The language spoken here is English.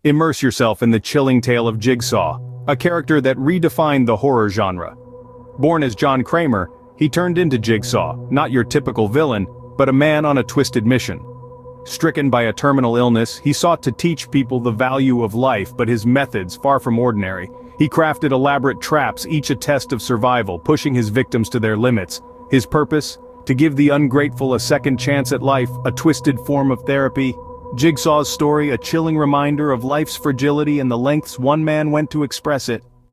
Immerse yourself in the chilling tale of Jigsaw, a character that redefined the horror genre. Born as John Kramer, he turned into Jigsaw, not your typical villain, but a man on a twisted mission. Stricken by a terminal illness, he sought to teach people the value of life, but his methods, far from ordinary. He crafted elaborate traps, each a test of survival, pushing his victims to their limits. His purpose? To give the ungrateful a second chance at life, a twisted form of therapy. Jigsaw's story, a chilling reminder of life's fragility and the lengths one man went to express it.